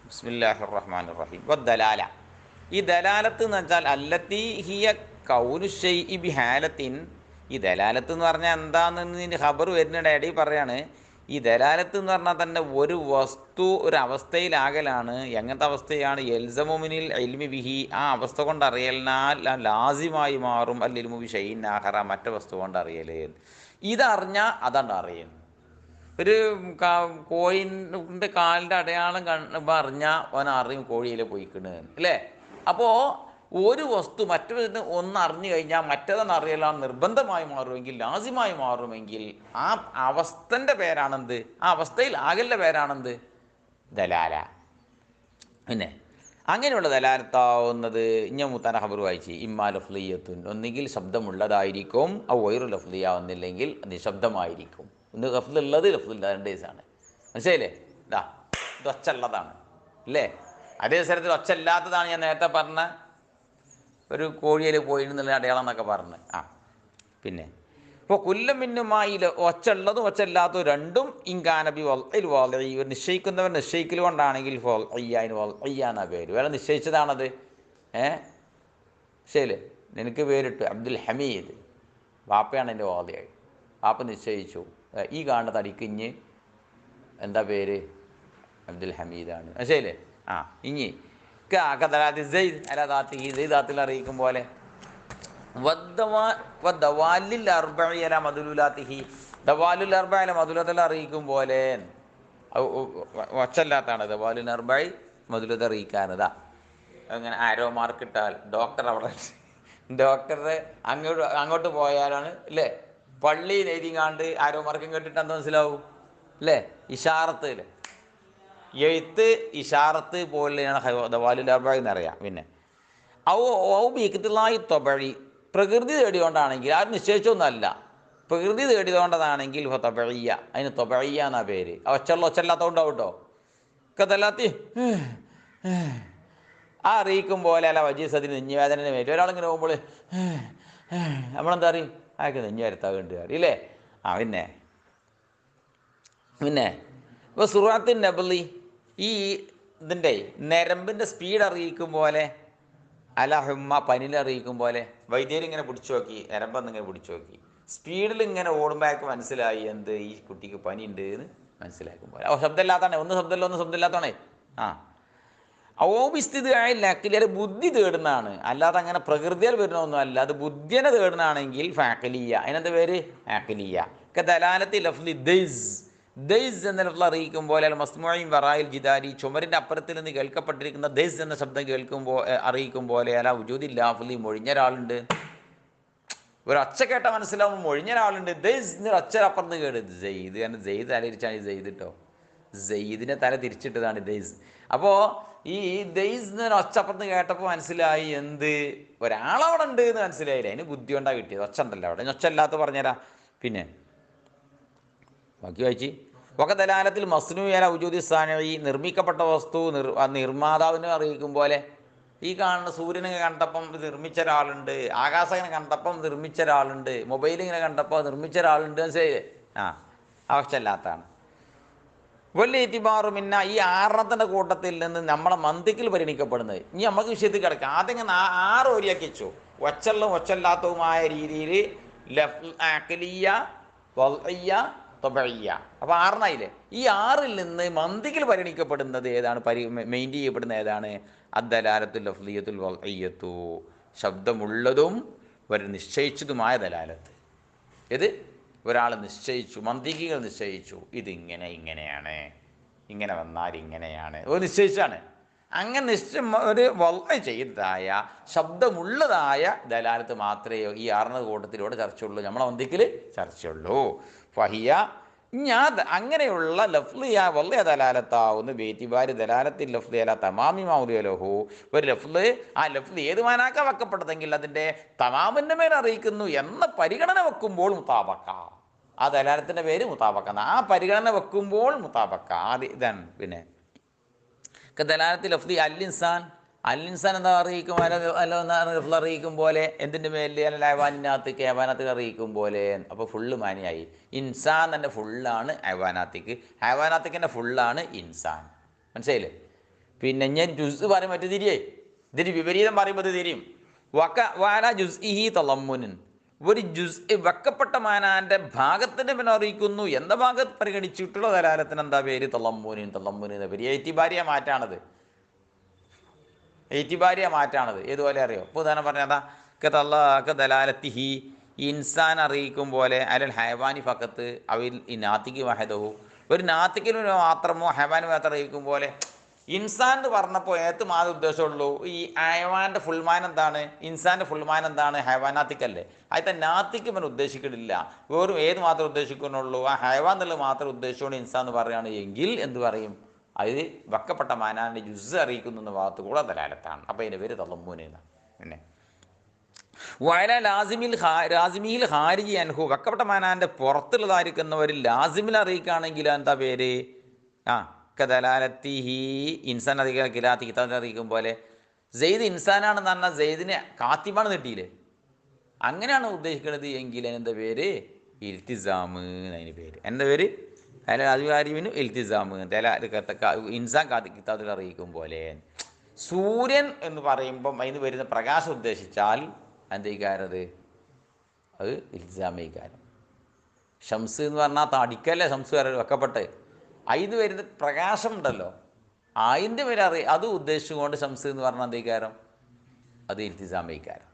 ബിസ്മില്ലാഹിർ റഹ്മാനിർ റഹീം. വദ്ദലാല, ഈ ദലാലത്ത് എന്ന് വെച്ചാൽ അല്ലത്തി ഹിയ കൗനു ഷൈഇ ബിഹാലത്തിൻ. ഈ ദലാലത്ത് എന്ന് പറഞ്ഞാൽ എന്താണെന്ന് ഖബർ വരുന്നുണ്ട് ഇടയിൽ പറയാണ്. ഈ ദലാലത്ത് എന്ന് പറഞ്ഞാൽ തന്നെ ഒരു വസ്തു ഒരു അവസ്ഥയിലാകലാണ്. എങ്ങനത്തെ അവസ്ഥയാണ്? എൽസമുമിനിൽ ഇൽമി ബിഹി, ആ അവസ്ഥ കൊണ്ട് അറിയലിനാൽ ലാസിമായി മാറും. അൽ ഇൽമു ബി ഷൈഇൻ ആഖറ, മറ്റു വസ്തു കൊണ്ട് അറിയൽ. ഇതറിഞ്ഞാൽ അതാണ് അറിയുന്നത്. ഒരു കോഴിൻ്റെ കാലിൻ്റെ അടയാളം കാണുമ്പോൾ അറിഞ്ഞാൽ അവൻ അറിയും കോഴിയിൽ പോയിക്കണ് അല്ലേ. അപ്പോൾ ഒരു വസ്തു മറ്റൊരു ഒന്ന് അറിഞ്ഞു കഴിഞ്ഞാൽ മറ്റേതെന്ന് അറിയലാം നിർബന്ധമായി മാറുമെങ്കിൽ, ലാസിമായി മാറുമെങ്കിൽ ആ അവസ്ഥൻ്റെ പേരാണെന്ത്? ആ അവസ്ഥയിൽ ആകലിൻ്റെ പേരാണെന്ത്? ദലാല. പിന്നെ അങ്ങനെയുള്ള ദലാലത്താവുന്നത് ഞാൻ മുത്താന ഖബർ വായിച്ച് ഇമ്മാ ലഫ്ലിയത്തുൻ, ഒന്നുകിൽ ശബ്ദമുള്ളതായിരിക്കും, ആ വൈറു ലഫ്ലിയാവുന്നില്ലെങ്കിൽ നിശബ്ദമായിരിക്കും. ഒന്ന് ലഫ്ലുള്ളത് ലഫ്ലില്ല, രണ്ട് കേസാണ്. മനസ്സിലായില്ലേ? ഇതാ ഇത് ഒച്ചുള്ളതാണ് അല്ലേ. അതേ സ്ഥലത്തിൽ ഒച്ചല്ലാത്തതാണ് ഞാൻ നേരത്തെ പറഞ്ഞ ഒരു കോഴിയിൽ പോയിരുന്നുള്ള അടയാളം എന്നൊക്കെ പറഞ്ഞ്. പിന്നെ ഇപ്പോൾ കുല്ലമിന്നുമായി ഒച്ചുള്ളതും ഒച്ചല്ലാത്തതും രണ്ടും ഇൻകാനബി വാളി, നിശ്ചയിക്കുന്നവർ നിശ്ചയിക്കൽ കൊണ്ടാണെങ്കിൽ അതിന് എന്നാ പേര്. വേറെ നിശ്ചയിച്ചതാണത്. ശരി, എനിക്ക് പേരിട്ട് അബ്ദുൽ ഹമീദ്, വാപ്പയാണ് എൻ്റെ വാളിയായി. വാപ്പ നിശ്ചയിച്ചു ഈ കാണുന്ന തടിക്കിഞ്ഞ് എന്താ പേര്? അബ്ദുൽ ഹമീദാണ്. ശരിയല്ലേ? ഇനി ദാത്തിൽ അറിയിക്കും പോലെ അറിയിക്കും പോലെ ഒച്ചല്ലാത്താണ് ദവാലുൽ അർബഇ മദുലത അറിയിക്കാനതാ. അങ്ങനെ ആരോ മാർക്കിട്ടാൽ ഡോക്ടർ അവിടെ ഡോക്ടറെ അങ്ങോട്ട് പോയാലാണ് അല്ലേ. പള്ളി എഴുതിങ്ങാണ്ട് ആരോ മാർക്കും കേട്ടിട്ട് എന്താ മനസ്സിലാവും അല്ലേ? ഇഷാറത്ത് എഴുത്ത് ഇഷാറത്ത് പോലെയാണ് ദവാലുൽ അർബഇ എന്നറിയാം. പിന്നെ ഔബിക്തിലായി തൊബഴി, പ്രകൃതി തേടിയോണ്ടാണെങ്കിൽ ആരും നിശ്ചയിച്ചൊന്നല്ല, പ്രകൃതി തേടിയതുകൊണ്ടതാണെങ്കിൽ തൊബഴിയ, അതിന് തൊബഴിയ എന്നാ പേര്. ഒച്ചല്ലാത്തതുകൊണ്ടാവും കേട്ടോ. കഥല്ലാത്തി ആ അറിയിക്കും പോലെ അല്ല വജീസത്തിന് നെഞ്ഞുവേദന വരും. ഒരാളിങ്ങനെ പോകുമ്പോൾ നമ്മളെന്താ അറിയും? അയാൾക്ക് നെഞ്ഞു വരുത്താൻ വേണ്ടി അറിയില്ലേ. പിന്നെ ഇപ്പോൾ സുറാത്തിൻ നബലി, ഈ ഇതിൻ്റെ ഞരമ്പിൻ്റെ സ്പീഡ് അറിയിക്കും പോലെ, അലഹുമ്മ പനിലറിയിക്കും പോലെ. വൈദ്യരിങ്ങനെ പിടിച്ചു നോക്കി, ഞരമ്പെന്നിങ്ങനെ പിടിച്ചു നോക്കി, സ്പീഡിൽ ഇങ്ങനെ ഓടുമ്പോഴേക്ക് മനസ്സിലായി എന്ത്, ഈ കുട്ടിക്ക് പനി ഉണ്ട് എന്ന് മനസ്സിലാക്കും പോലെ. ശബ്ദമില്ലാത്തതാണേ, ഒന്ന് ശബ്ദമില്ലാത്തതാണേ. ഓബിസ്ഥിതി ആയില്ല, ക്ലിയർ ബുദ്ധി തേടുന്നതാണ്, അല്ലാതെ അങ്ങനെ പ്രകൃതിയിൽ വരുന്നൊന്നും അല്ല. അത് ബുദ്ധിനെ തേടുന്നതാണെങ്കിൽ ഫാക്കലിയ, അതിനെന്താ പേര്? ആക്കലിയ. ദലാലത്തി ലഫ്ലി ദൈസ്, ദൈസ് എന്ന ലഫ്ൽ അറിയിക്കും പോലെ മസ്മുഈൻ വറായിൽ ജിദാരി, ചുമരിൻ്റെ അപ്പുറത്തിൽ നിന്ന് കേൾക്കപ്പെട്ടിരിക്കുന്ന ദൈസ് എന്ന ശബ്ദം കേൾക്കുമ്പോൾ അറിയിക്കും പോലെ അല്ല ഉജൂദില്ല ഫുല്ലി, മൊഴിഞ്ഞ ഒരാളുണ്ട്. ഒരു ഒച്ച കേട്ട മനസ്സിലാവും മൊഴിഞ്ഞ ഒരാളുണ്ട്. ദൈസ് ഒച്ചരപ്പുറത്ത് കേട് ജെയ്ത്, കാരണം ജെയ്ത് തലയിരിച്ചാണ് ജെയ്ത് കേട്ടോ. ജെയ്ദിനെ തല തിരിച്ചിട്ടതാണ് ദൈസ്. അപ്പോൾ ഈ ദൈസ് ഒച്ചപ്പുറത്ത് കേട്ടപ്പോൾ മനസ്സിലായി എന്ത്, ഒരാളവിടെ ഉണ്ട് എന്ന് മനസ്സിലായില്ലേ. അതിന് ബുദ്ധി കൊണ്ടാണ് കിട്ടിയത്. ഒച്ച ഉണ്ടല്ലോ അവിടെ. ഒച്ചല്ലാത്ത പറഞ്ഞുതരാം. പിന്നെ ബാക്കി വായിച്ച് ഒക്കെ ദലാലത്തിൽ മസ്നൂഅല ഉജൂദി സാനഈ, നിർമ്മിക്കപ്പെട്ട വസ്തു നിർമ്മാതാവിനെ അറിയിക്കും പോലെ. ഈ കാണുന്ന സൂര്യനെ കണ്ടപ്പം നിർമ്മിച്ച ഒരാളുണ്ട്, ആകാശങ്ങനെ കണ്ടപ്പം നിർമ്മിച്ച ഒരാളുണ്ട്, മൊബൈലിങ്ങനെ കണ്ടപ്പോൾ നിർമ്മിച്ച ഒരാളുണ്ട്. മനസ്സിലായില്ലേ? ആവശ്യമില്ലാത്തതാണ്. വലിയ ഇത്തിബാറുമിന്ന, ഈ ആറത്തിൻ്റെ കൂട്ടത്തിൽ നിന്ന് നമ്മളെ മന്തിക്കിൽ പരിഗണിക്കപ്പെടുന്നത്. ഇനി നമുക്ക് വിഷയത്തിൽ കിടക്കാം. ആദ്യം ഇങ്ങനെ 6 ഓരിയാക്കി വെച്ചു, ഒച്ചല്ലും ഒച്ചല്ലാത്തതുമായ രീതിയിൽ അഖലിയ, വൾഇയ്യ, തൊബഇയ്യ. അപ്പോൾ 6 ഈ 6ൽ നിന്ന് മന്തിക്കിൽ പരിഗണിക്കപ്പെടുന്നത് ഏതാണ്? മെയിൻ ചെയ്യപ്പെടുന്ന ഏതാണ്? അദ്ദലാലത്തുൽ ലഫ്ലിയത്തുൽ വൾഇയ്യത്തു, ശബ്ദമുള്ളതും ഒരു നിശ്ചയിച്ചതുമായ ദലാലത്ത്. ഇത് ഒരാൾ നിശ്ചയിച്ചു, മന്തികികൾ നിശ്ചയിച്ചു, ഇതിങ്ങനെ ഇങ്ങനെയാണ്, ഇങ്ങനെ വന്നാൽ ഇങ്ങനെയാണ്, ഒരു നിശ്ചയിച്ചാണ്. അങ്ങനെ നിശ്ചയം ഒരു വളരെ ചെയ്തതായ ശബ്ദമുള്ളതായ ദലാലത്ത് മാത്രമേ ഈ 6 കൂട്ടത്തിലൂടെ ചർച്ചയുള്ളൂ, നമ്മളെ മന്തിക്കിൽ ചർച്ചയുള്ളൂ. ഫഹിയ, ഞാൻ അങ്ങനെയുള്ള ലഫ്ലിയ വലിയ ദലാലത്താവുന്ന ബേറ്റിബാരി ദലാലത്തിൽ ലഫ്ലി അല തമാമി മൗലിയലഹു, ഒരു ലഫ്ല് ആ ലഫ്ല് ഏത് മാനാക്ക വെക്കപ്പെട്ടതെങ്കിൽ അതിൻ്റെ തമാമിൻ്റെ മേൽ അറിയിക്കുന്നു എന്ന പരിഗണന വെക്കുമ്പോൾ മുതാബക്ക, ആ ദലാലത്തിൻ്റെ പേര് മുതാബക്ക. ആ പരിഗണന വെക്കുമ്പോൾ മുതാബക്ക ഇതാണ്. പിന്നെ ദലാലത്തിൽ ലഫ്ലി അല്ലിൻസാൻ, അല്ലിൻസാൻ എന്താ അറിയിക്കും? ലഫ്ൽ അറിയിക്കും പോലെ. എന്തിൻ്റെ മേലിൽ? അല്ല ഹൈവാനിനകത്തേക്ക്, ഹൈവാനത്തേക്ക് അറിയിക്കും പോലെ. അപ്പോൾ ഫുള്ള് മാനിയായി. ഇൻസാൻ തന്നെ ഫുള്ളാണ് ഹൈവാനാത്തേക്ക്, ഹൈവാനാത്തേക്ക് തന്നെ ഫുള്ളാണ് ഇൻസാൻ. മനസ്സിലായില്ലേ? പിന്നെ ഞാൻ ജുസ് പറയും മറ്റു തിരിയേ, ഇതിന് വിപരീതം പറയുമ്പോൾ ഇത് തിരിയും. വാല ജുസ് ഇഹി തളമ്മുനൻ, ഒരു ജുസ് വെക്കപ്പെട്ട മാനാൻ്റെ ഭാഗത്തിൻ്റെ പിന്നെ അറിയിക്കുന്നു എന്ന ഭാഗത്ത് പരിഗണിച്ചിട്ടുള്ള ദലാലത്തിന് എന്താ പേര്? തളമ്മുനിൻ. തളമ്മുനിൻ എന്ന പേര്. എയ്റ്റിബാരിയ മാറ്റാണത്. എയ്റ്റിബാരിയ മാറ്റാണത്. ഏതുപോലെ അറിയോ? ഇപ്പോൾ ഉദാഹരണം പറഞ്ഞാൽ ദലാലത്തിഹി, ഇൻസാൻ അറിയിക്കും പോലെ അലൽ ഹൈവാനി ഫക്കത്ത് അവിൽ ഈ നാത്തിക്ക് വഹദഹു, ഒരു നാത്തിക്കിന് മാത്രമോ ഹൈവാനി മാത്രം അറിയിക്കും പോലെ. ഇൻസാൻ എന്ന് പറഞ്ഞപ്പോൾ ഏത് മാത്രമേ ഉദ്ദേശമുള്ളൂ? ഈ ഹൈവാൻ്റെ ഫുൾമാൻ എന്താണ്? ഇൻസാൻ്റെ ഫുൾമാൻ എന്താണ്? ഹൈവാനാത്തിക്കല്ലേ. അതിൻ്റെ നാത്തിക്ക് ഇവൻ ഉദ്ദേശിക്കുന്നില്ല, വെറും ഏത് മാത്രം ഉദ്ദേശിക്കുന്നുള്ളൂ? ആ ഹൈവാൻ എന്നുള്ളത് മാത്രം ഉദ്ദേശിച്ചുകൊണ്ട് ഇൻസാൻ എന്ന് പറയുകയാണ് എങ്കിൽ എന്ത് പറയും? അത് വെക്കപ്പെട്ട മാനാൻ്റെ ജുസ് അറിയിക്കുന്ന ഭാഗത്ത് കൂടെ ദലാലത്താണ്. അപ്പോൾ അതിൻ്റെ പേര് തളമ്മുനാണ്. പിന്നെ വയല ലാസിമിൽ ഹാരിജി അൻഹു, വെക്കപ്പെട്ട മാനാൻ്റെ പുറത്തുള്ളതായിരിക്കുന്നവർ ലാസിമിൽ അറിയിക്കുകയാണെങ്കിൽ എന്താ പേര്? ദലാലത്തിഹി ഇൻസാൻ അറിയിക്കുക കിലാത്തി കിതാബിൽ അറിയിക്കും പോലെ. സെയ്ദ് ഇൻസാനാണെന്ന് പറഞ്ഞാൽ സെയ്ദിനെ കാത്തിബാണ് നീട്ടിയില്ലേ, അങ്ങനെയാണ് ഉദ്ദേശിക്കുന്നത് എങ്കിൽ അതിനെന്താ പേര്? ഇൽത്തിസാമ് എന്നതിന് പേര്. എന്താ പേര്? അധികാരിവിന് ഇൽത്തിസാമ്. ഇൻസാൻ കിതാബിൽ അറിയിക്കും പോലെ. സൂര്യൻ എന്ന് പറയുമ്പം അതിന് വരുന്ന പ്രകാശം ഉദ്ദേശിച്ചാൽ എന്തേക്കാരത്? അത് ഇൽത്തിസാമേക്കാരം. ഷംസ് എന്ന് പറഞ്ഞാൽ തടിക്കല്ലേ ഷംസ് വെക്കപ്പെട്ട്, അതിന് വരുന്ന പ്രകാശം ഉണ്ടല്ലോ, അതിൻ്റെ പേര് അത് ഉദ്ദേശിച്ചുകൊണ്ട് ഷംസ് എന്ന് പറഞ്ഞാൽ എന്തേക്കാരം? അത് ഇൽത്തിസാമേക്കാരം.